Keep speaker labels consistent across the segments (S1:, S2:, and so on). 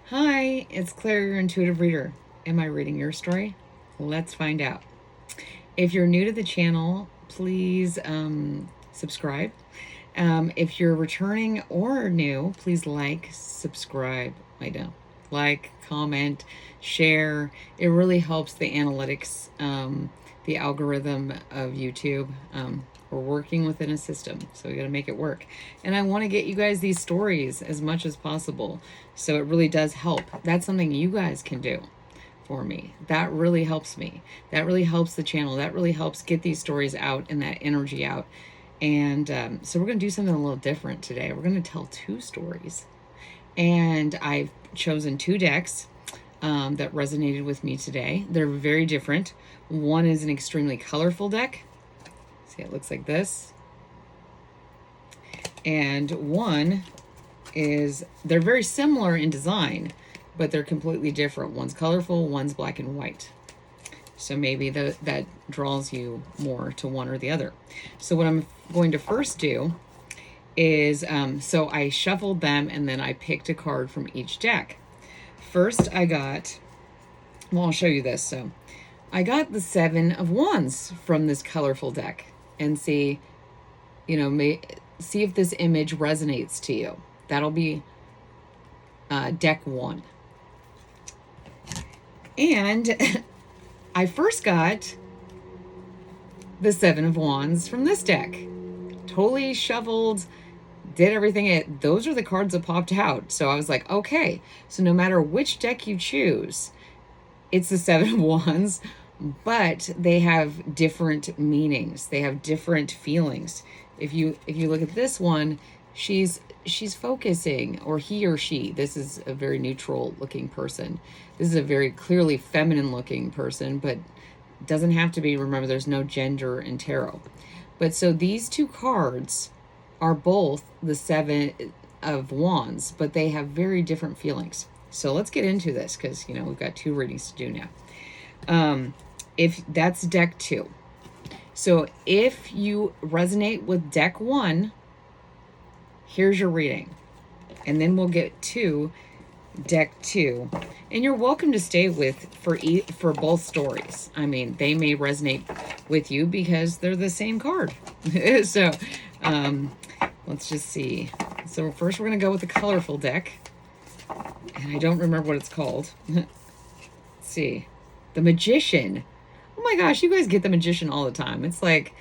S1: Hi, it's Claire, your intuitive reader. Am I reading your story? Let's find out. If you're new to the channel, please subscribe. If you're returning or new, please like, subscribe. I know. Like, comment, share. It really helps the analytics, the algorithm of YouTube. We're working within a system, so we got to make it work. And I want to get you guys these stories as much as possible. So it really does help. That's something you guys can do for me. That really helps me. That really helps the channel. That really helps get these stories out and that energy out. And so we're going to do something a little different today. We're going to tell two stories. And I've chosen two decks that resonated with me today. They're very different. One is an extremely colorful deck. See, it looks like this. And one is, they're very similar in design, but they're completely different. One's colorful, one's black and white. So maybe that draws you more to one or the other. So what I'm going to first do is, so I shuffled them and then I picked a card from each deck. First I got, well, I'll show you this. So I got the Seven of Wands from this colorful deck, and see, see if this image resonates to you. That'll be deck one. And I first got the Seven of Wands from this deck. Totally shuffled, did everything. Those are the cards that popped out. So I was like, okay, so no matter which deck you choose, it's the Seven of Wands, but they have different meanings. They have different feelings. If you look at this one, she's focusing, or he or she, this is a very neutral looking person. This is a very clearly feminine looking person, but doesn't have to be. Remember, there's no gender in tarot. But so these two cards are both the Seven of Wands, but they have very different feelings. So let's get into this, because we've got two readings to do now. If that's deck two. So if you resonate with deck one, here's your reading. And then we'll get to deck two. And you're welcome to stay with for both stories. I mean, they may resonate with you because they're the same card. So let's just see. So first we're going to go with the colorful deck. And I don't remember what it's called. Let's see. The Magician. Oh my gosh, you guys get the Magician all the time. It's like,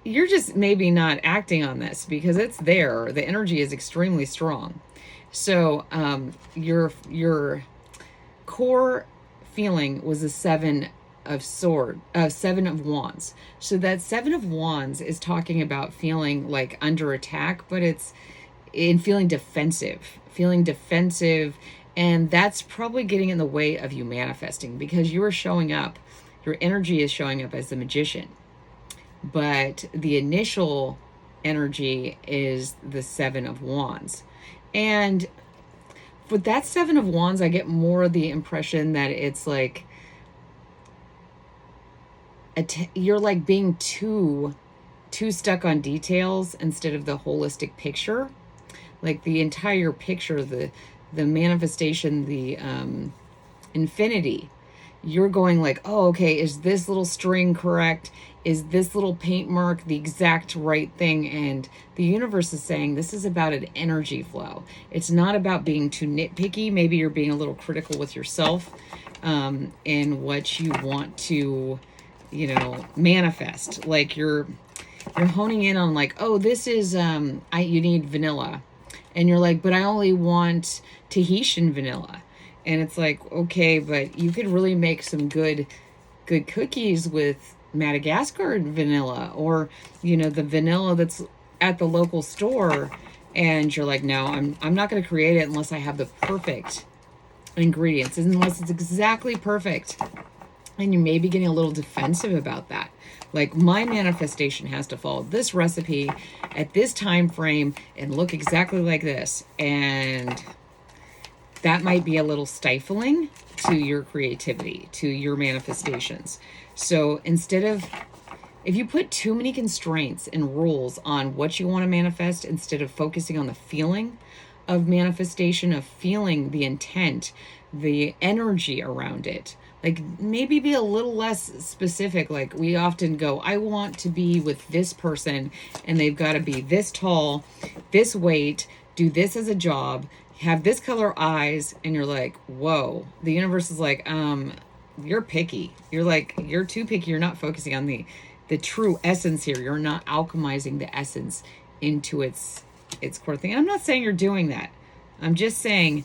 S1: you're just maybe not acting on this because it's there. The energy is extremely strong. So your core feeling was a Seven of Wands. So that Seven of Wands is talking about feeling like under attack, but it's in feeling defensive, and that's probably getting in the way of you manifesting, because you are showing up, your energy is showing up as the Magician, but the initial energy is the Seven of Wands. And with that Seven of Wands, I get more of the impression that it's like you're like being too stuck on details instead of the holistic picture. Like the entire picture, the manifestation, the infinity. You're going like, oh, okay, is this little string correct? Is this little paint mark the exact right thing? And the universe is saying this is about an energy flow. It's not about being too nitpicky. Maybe you're being a little critical with yourself in what you want to, manifest. Like you're honing in on like, oh, this is, you need vanilla. And you're like, but I only want Tahitian vanilla. And it's like, okay, but you could really make some good cookies with Madagascar vanilla, or, the vanilla that's at the local store. And you're like, no, I'm not going to create it unless I have the perfect ingredients, unless it's exactly perfect. And you may be getting a little defensive about that. Like, my manifestation has to follow this recipe at this time frame and look exactly like this. And that might be a little stifling to your creativity, to your manifestations. So instead of, if you put too many constraints and rules on what you want to manifest, instead of focusing on the feeling of manifestation, of feeling the intent, the energy around it. Like maybe be a little less specific. Like we often go, I want to be with this person and they've got to be this tall, this weight, do this as a job, have this color eyes. And you're like, whoa, the universe is like, you're picky. You're too picky. You're not focusing on the true essence here. You're not alchemizing the essence into its core thing. I'm not saying you're doing that. I'm just saying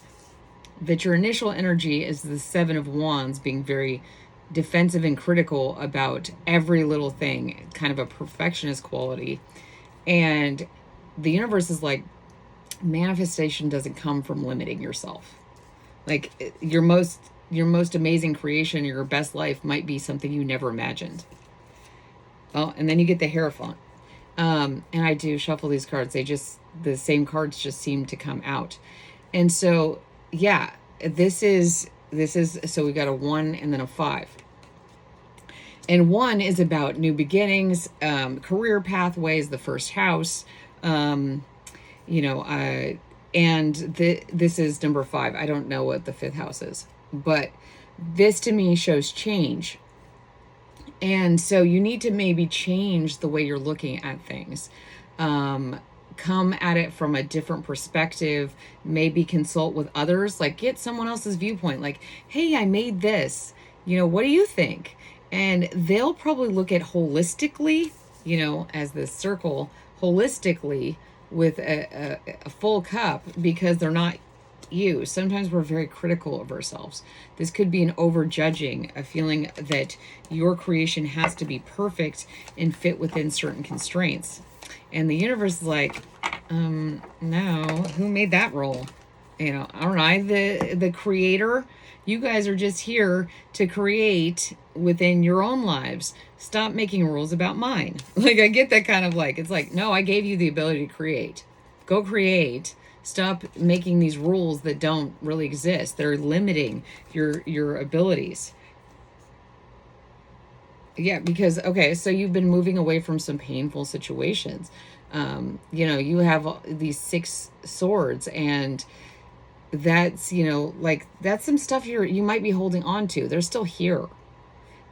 S1: that your initial energy is the Seven of Wands, being very defensive and critical about every little thing, kind of a perfectionist quality. And the universe is like, manifestation doesn't come from limiting yourself. Like your most amazing creation, your best life might be something you never imagined. Well, and then you get the Hierophant. And I do shuffle these cards. The same cards just seem to come out. And so, yeah, this is, so we got a 1 and then a 5. And 1 is about new beginnings, career pathways, the first house, and this is number 5. I don't know what the 5th house is, but this to me shows change. And so you need to maybe change the way you're looking at things. Come at it from a different perspective, maybe consult with others, like get someone else's viewpoint. Like, hey, I made this, what do you think? And they'll probably look at holistically, as this circle, holistically with a full cup, because they're not you. Sometimes we're very critical of ourselves. This could be an over-judging, a feeling that your creation has to be perfect and fit within certain constraints. And the universe is like, no, who made that rule? Aren't I the creator? You guys are just here to create within your own lives. Stop making rules about mine. Like, I get that kind of like, it's like, no, I gave you the ability to create. Go create. Stop making these rules that don't really exist. They're limiting your abilities. Yeah, because, okay, so you've been moving away from some painful situations. You have these 6 swords, and that's, that's some stuff you might be holding on to. They're still here.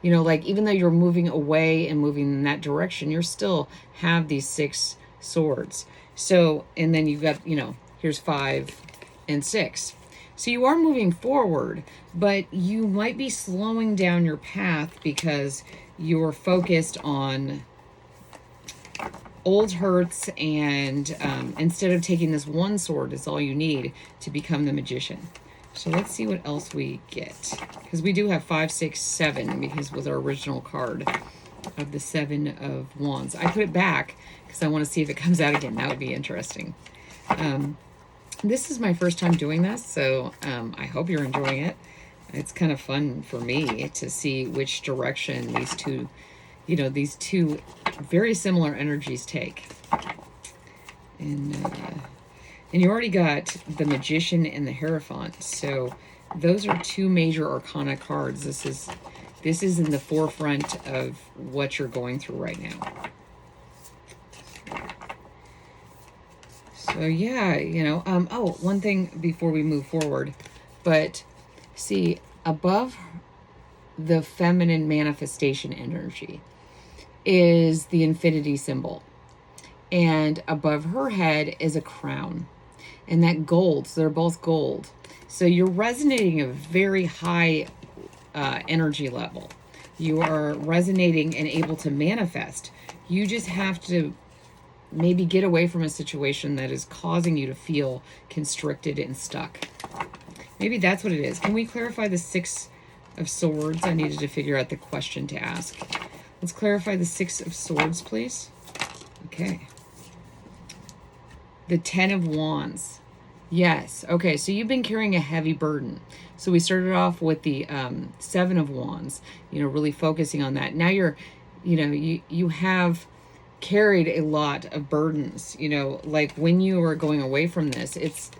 S1: Like, even though you're moving away and moving in that direction, you still have these 6 swords. So, and then you've got, here's 5 and 6. So you are moving forward, but you might be slowing down your path because you're focused on old hurts, and instead of taking this 1 sword is all you need to become the magician. So let's see what else we get, because we do have 5, 6, 7, because with our original card of the 7 of Wands. I put it back because I want to see if it comes out again. That would be interesting. This is my first time doing this, so I hope you're enjoying it. It's kind of fun for me to see which direction these two very similar energies take. And you already got the Magician and the Hierophant. So those are 2 major arcana cards. This is in the forefront of what you're going through right now. So yeah, one thing before we move forward, but see, above the feminine manifestation energy is the infinity symbol. And above her head is a crown. And that gold, so they're both gold. So you're resonating a very high energy level. You are resonating and able to manifest. You just have to maybe get away from a situation that is causing you to feel constricted and stuck. Maybe that's what it is. Can we clarify the 6 of Swords? I needed to figure out the question to ask. Let's clarify the 6 of Swords, please. Okay. The 10 of Wands. Yes. Okay, so you've been carrying a heavy burden. So we started off with the 7 of Wands, really focusing on that. Now you have carried a lot of burdens, like when you are going away from this, it's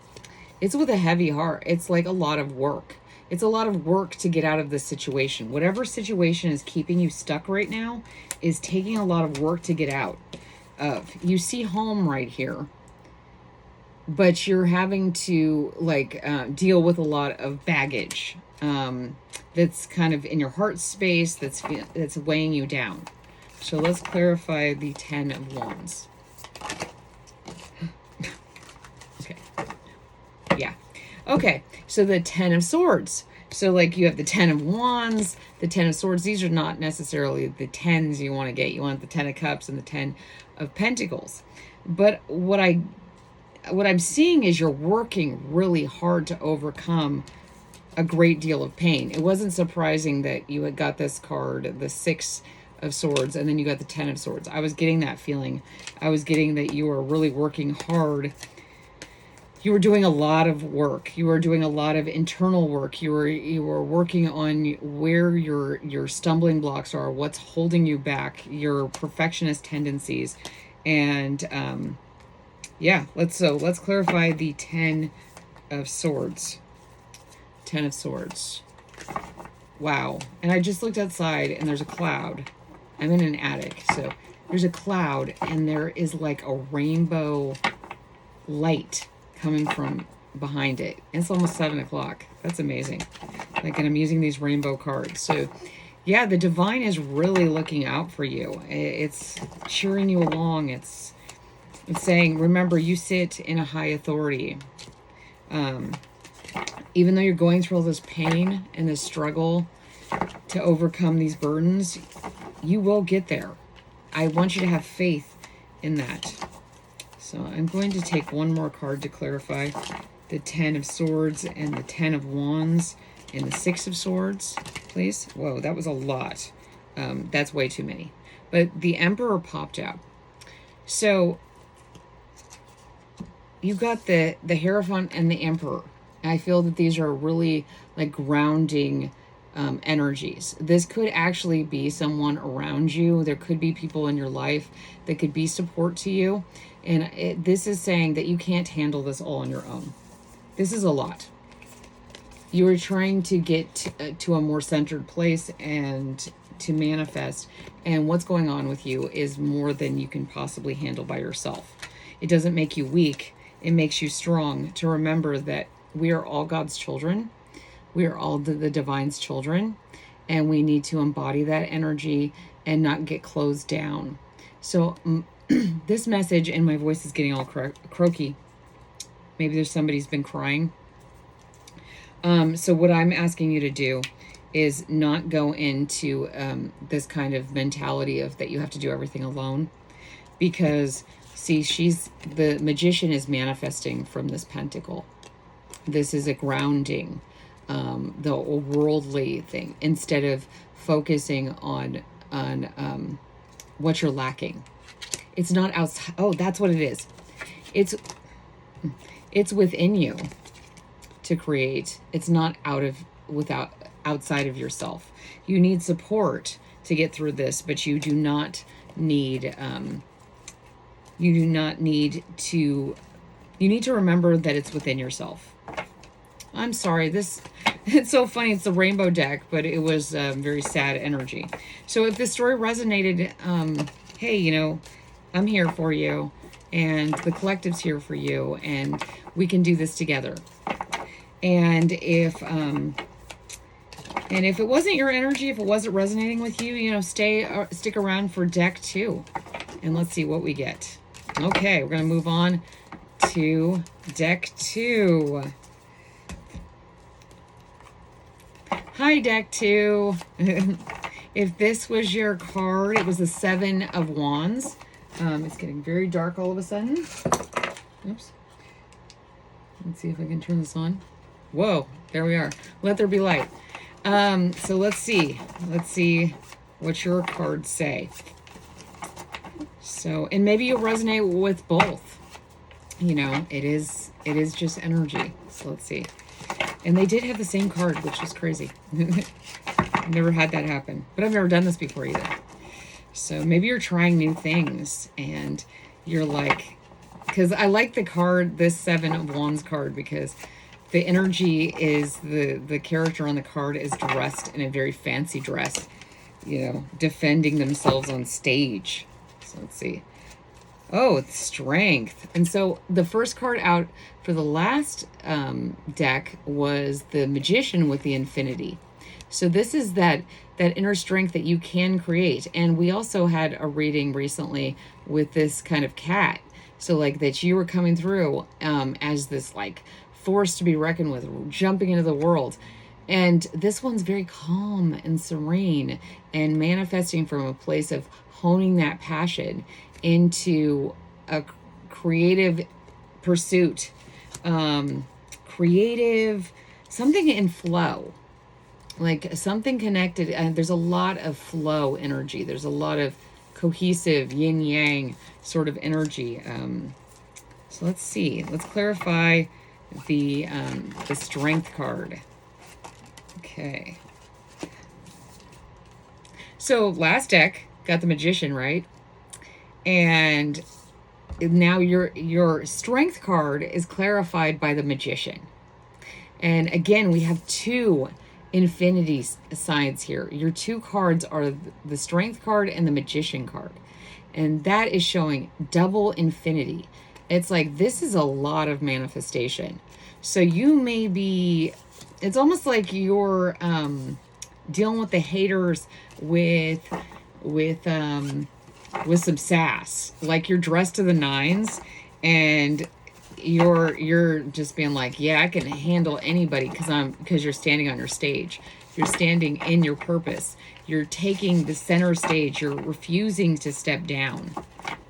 S1: with a heavy heart. It's like a lot of work. It's a lot of work to get out of this situation. Whatever situation is keeping you stuck right now is taking a lot of work to get out of. You see home right here. but you're having to like deal with a lot of baggage that's kind of in your heart space, that's weighing you down. So let's clarify the 10 of Wands. Okay. Yeah. Okay. So the 10 of Swords. So like you have the 10 of Wands, the 10 of Swords. These are not necessarily the 10s you want to get. You want the 10 of Cups and the 10 of Pentacles. But what I'm seeing is you're working really hard to overcome a great deal of pain. It wasn't surprising that you had got this card, the 6 of Swords, and then you got the 10 of Swords. I was getting that feeling. I was getting that you were really working hard. You were doing a lot of work. You were doing a lot of internal work. You were working on where your stumbling blocks are, what's holding you back, your perfectionist tendencies. And yeah, let's clarify the 10 of Swords. 10 of Swords. Wow. And I just looked outside and there's a cloud. I'm in an attic, so there's a cloud and there is like a rainbow light coming from behind it. It's almost 7 o'clock. That's amazing. Like, and I'm using these rainbow cards. So yeah, the divine is really looking out for you. It's cheering you along. It's saying, remember, you sit in a high authority. Even though you're going through all this pain and this struggle to overcome these burdens, you will get there. I want you to have faith in that. So I'm going to take one more card to clarify the 10 of Swords and the 10 of Wands and the 6 of Swords, please. Whoa, that was a lot. That's way too many. But the Emperor popped out. So you got the Hierophant and the Emperor. I feel that these are really like grounding energies. This could actually be someone around you. There could be people in your life that could be support to you. And this is saying that you can't handle this all on your own. This is a lot. You are trying to get to a more centered place and to manifest. And what's going on with you is more than you can possibly handle by yourself. It doesn't make you weak. It makes you strong to remember that we are all God's children. We are all the divine's children, and we need to embody that energy and not get closed down. So this message, and my voice is getting all croaky. Maybe there's somebody's been crying. So what I'm asking you to do is not go into this kind of mentality of that you have to do everything alone, because see, the Magician is manifesting from this pentacle. This is a grounding, the worldly thing, instead of focusing on what you're lacking. It's not outside. Oh, that's what it is. It's within you to create. It's not outside of yourself. You need support to get through this, but you do not need to. You need to remember that it's within yourself. I'm sorry, it's so funny. It's the rainbow deck, but it was very sad energy. So if this story resonated, hey, I'm here for you, and the collective's here for you, and we can do this together. And if it wasn't your energy, if it wasn't resonating with you, stick around for deck 2, and let's see what we get. Okay, we're gonna move on to deck 2. Hi, deck 2. If this was your card, it was the 7 of Wands. It's getting very dark all of a sudden. Oops. Let's see if I can turn this on. Whoa, there we are. Let there be light. So let's see. Let's see what your cards say. So, and maybe you'll resonate with both. It is just energy. So let's see. And they did have the same card, which was crazy. I've never had that happen, but I've never done this before either. So maybe you're trying new things and you're like, because I like the card, this 7 of Wands card, because the energy is the character on the card is dressed in a very fancy dress, defending themselves on stage. So let's see. Oh, it's strength. And so the first card out for the last deck was the Magician with the Infinity. So this is that inner strength that you can create. And we also had a reading recently with this kind of cat. So like that you were coming through as this like force to be reckoned with, jumping into the world. And this one's very calm and serene and manifesting from a place of honing that passion into a creative pursuit, creative, something in flow, like something connected. And there's a lot of flow energy. There's a lot of cohesive yin yang sort of energy. So let's see. Let's clarify the strength card. Okay. So last deck got the Magician, right? And now your strength card is clarified by the Magician. And again, we have two infinity signs here. Your two cards are the strength card and the Magician card. And that is showing double infinity. It's like this is a lot of manifestation. So you may be, it's almost like you're dealing with the haters with some sass. Like you're dressed to the nines and you're just being like, yeah, I can handle anybody because you're standing on your stage. You're standing in your purpose. You're taking the center stage. You're refusing to step down.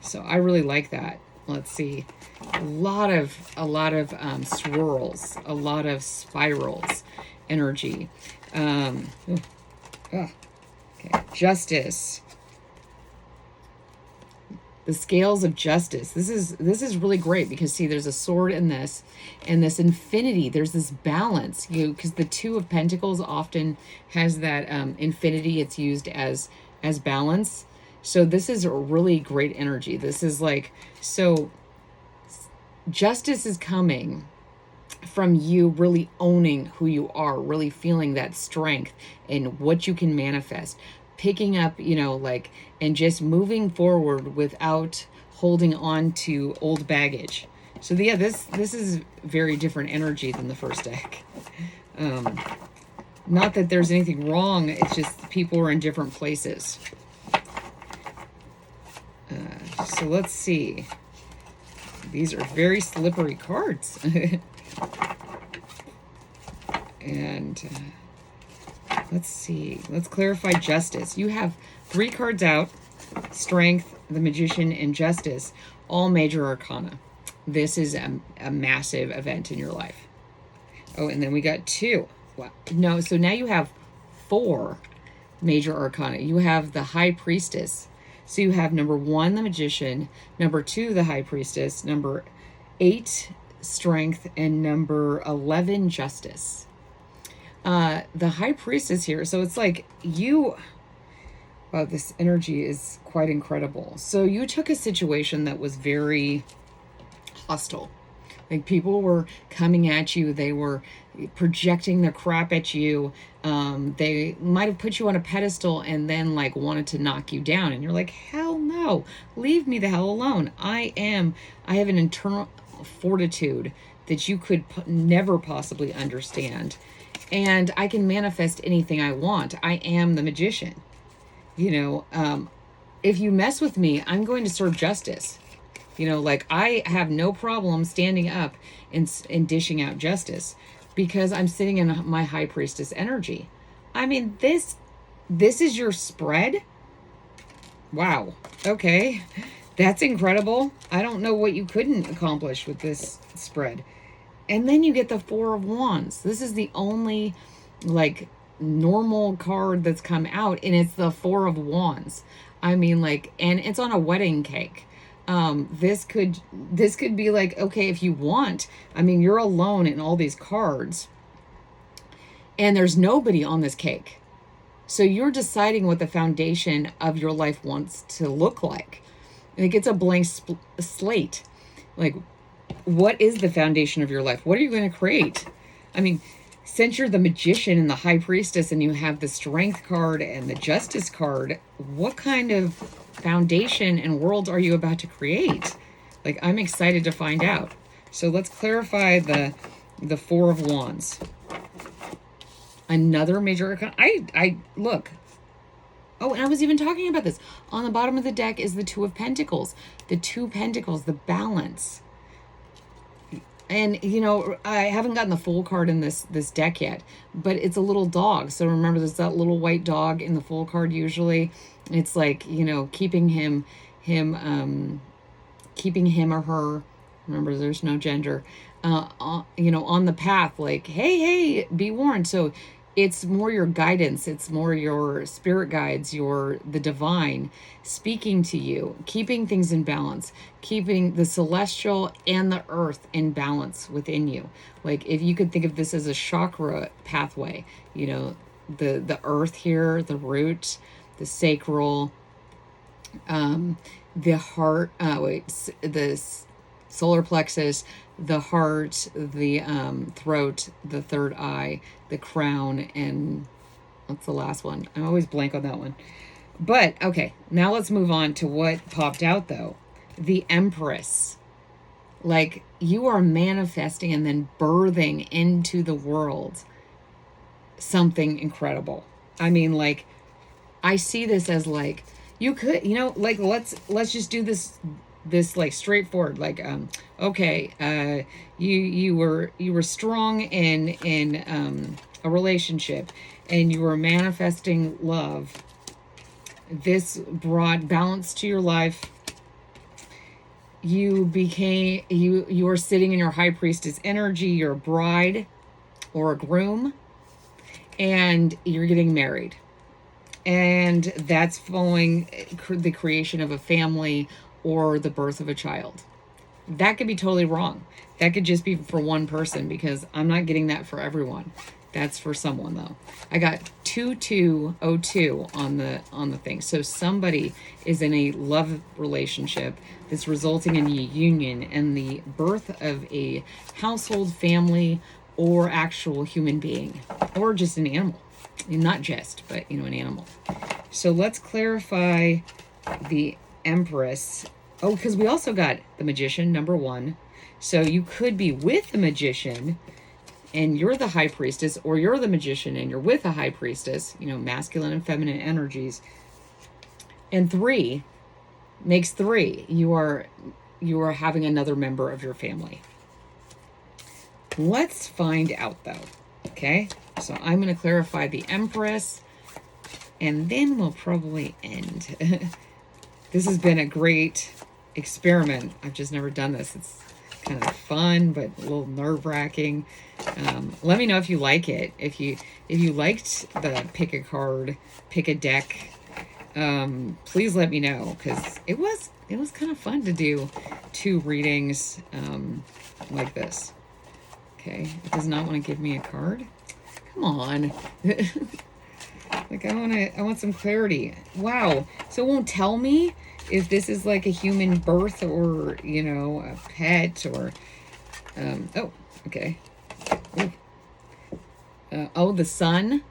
S1: So I really like that. Let's see. A lot of swirls, a lot of spirals energy. Okay. Justice. The scales of justice. This is really great because see, there's a sword in this, and this infinity. There's this balance, because the Two of Pentacles often has that infinity. It's used as balance. So this is a really great energy. This is like, so justice is coming from you really owning who you are, really feeling that strength and what you can manifest, picking up, like, and just moving forward without holding on to old baggage. So yeah, this is very different energy than the first deck. Not that there's anything wrong, it's just people are in different places. So let's see. These are very slippery cards. And let's see. Let's clarify justice. You have 3 cards out. Strength, the Magician, and Justice. All major arcana. This is a massive event in your life. Oh, and then we got 2. Wow. No, so now you have 4 major arcana. You have the High Priestess. So you have number 1, the Magician, number 2, the High Priestess, number 8, Strength, and number 11, Justice. The High Priestess here, so it's like wow, this energy is quite incredible. So you took a situation that was very hostile. Like people were coming at you, they were projecting their crap at you. They might have put you on a pedestal and then like wanted to knock you down, and you're like, hell no, leave me the hell alone. I have an internal fortitude that you could never possibly understand, and I can manifest anything I want. I am the Magician. If you mess with me, I'm going to serve justice. Like I have no problem standing up and dishing out justice because I'm sitting in my High Priestess energy. I mean, this is your spread. Wow. Okay. That's incredible. I don't know what you couldn't accomplish with this spread. And then you get the 4 of Wands. This is the only like normal card that's come out, and it's the 4 of Wands. I mean, like, and it's on a wedding cake. This could be like, okay, if you want, I mean, you're alone in all these cards and there's nobody on this cake. So you're deciding what the foundation of your life wants to look like. Like it's a blank slate. Like, what is the foundation of your life? What are you going to create? I mean, since you're the Magician and the High Priestess and you have the Strength card and the Justice card, what kind of foundation and world are you about to create? Like, I'm excited to find out. So let's clarify the Four of Wands. Another major arcana. I look. Oh, and I was even talking about this. On the bottom of the deck is the Two of Pentacles. The Two Pentacles, the balance. And, you know, I haven't gotten the full card in this deck yet, but it's a little dog. So remember, there's that little white dog in the full card usually. It's like, you know, keeping him or her, remember there's no gender, you know, on the path, like, hey, be warned. So it's more your guidance. It's more your spirit guides, the divine speaking to you, keeping things in balance, keeping the celestial and the earth in balance within you. Like, if you could think of this as a chakra pathway, you know, the earth here, the root, the sacral, the heart, the solar plexus, the heart, the throat, the third eye, the crown, and what's the last one? I always blank on that one. But, okay, now let's move on to what popped out, though. The Empress. Like, you are manifesting and then birthing into the world something incredible. I mean, like, I see this as, like, you could, you know, like, let's just do this like straightforward, like, okay, you were strong in a relationship, and you were manifesting love. This brought balance to your life. You are sitting in your high priestess energy. You're a bride or a groom, and you're getting married, and that's following the creation of a family or the birth of a child. That could be totally wrong. That could just be for one person, because I'm not getting that for everyone. That's for someone, though. I got 2202 on the thing. So somebody is in a love relationship that's resulting in a union and the birth of a household, family, or actual human being, or just an animal. Not just, but, you know, an animal. So let's clarify the Empress. Oh, because we also got the Magician, number 1. So you could be with the Magician and you're the High Priestess, or you're the Magician and you're with a High Priestess, you know, masculine and feminine energies. And 3 makes 3. You are having another member of your family. Let's find out, though. Okay, so I'm going to clarify the Empress, and then we'll probably end. This has been a great experiment. I've just never done this. It's kind of fun, but a little nerve-wracking. Let me know if you like it. If you liked the pick a card, pick a deck, please let me know, because it was kind of fun to do 2 readings like this. Okay, it does not want to give me a card. Come on. Like, I want some clarity. Wow. So it won't tell me if this is like a human birth, or, you know, a pet, or oh, okay. Oh, the sun.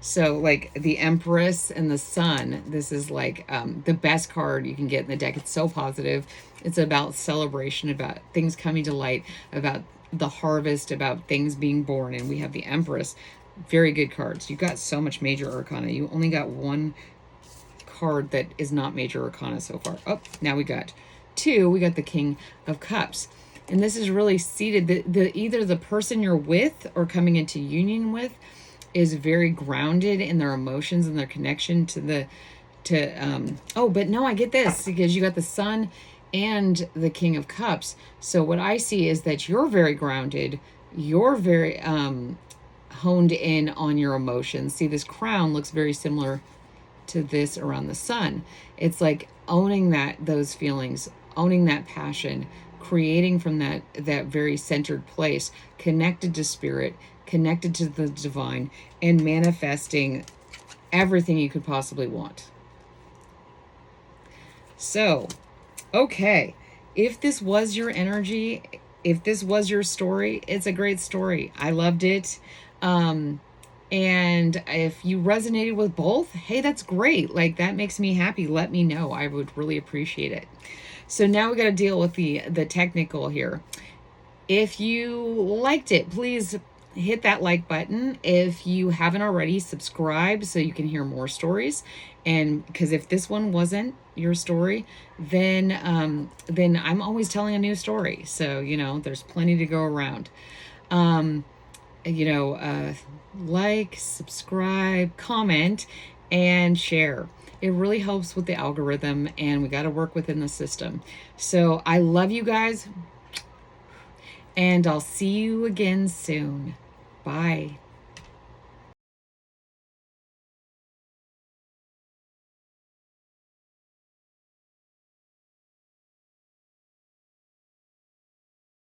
S1: So, like, the Empress and the Sun, this is like the best card you can get in the deck. It's so positive. It's about celebration, about things coming to light, about the harvest, about things being born. And we have the Empress. Very good cards. You got so much major arcana. You only got 1 card that is not major arcana so far. Oh, now we got 2. We got the King of Cups. And this is really seated. Either the person you're with or coming into union with is very grounded in their emotions and their connection to oh, but no, I get this, because you got the Sun and the King of Cups. So what I see is that you're very grounded. You're very honed in on your emotions. See, this crown looks very similar to this around the Sun. It's like owning those feelings, owning that passion, creating from that very centered place, connected to spirit, connected to the divine, and manifesting everything you could possibly want. So, okay, if this was your energy, if this was your story, it's a great story. I loved it. And if you resonated with both, hey, that's great. Like, that makes me happy. Let me know. I would really appreciate it. So now we got to deal with the technical here. If you liked it, please hit that like button. If you haven't already, subscribe so you can hear more stories. And because if this one wasn't your story, then I'm always telling a new story. So, you know, there's plenty to go around. You know, like, subscribe, comment, and share. It really helps with the algorithm, and we got to work within the system. So I love you guys, and I'll see you again soon. Bye.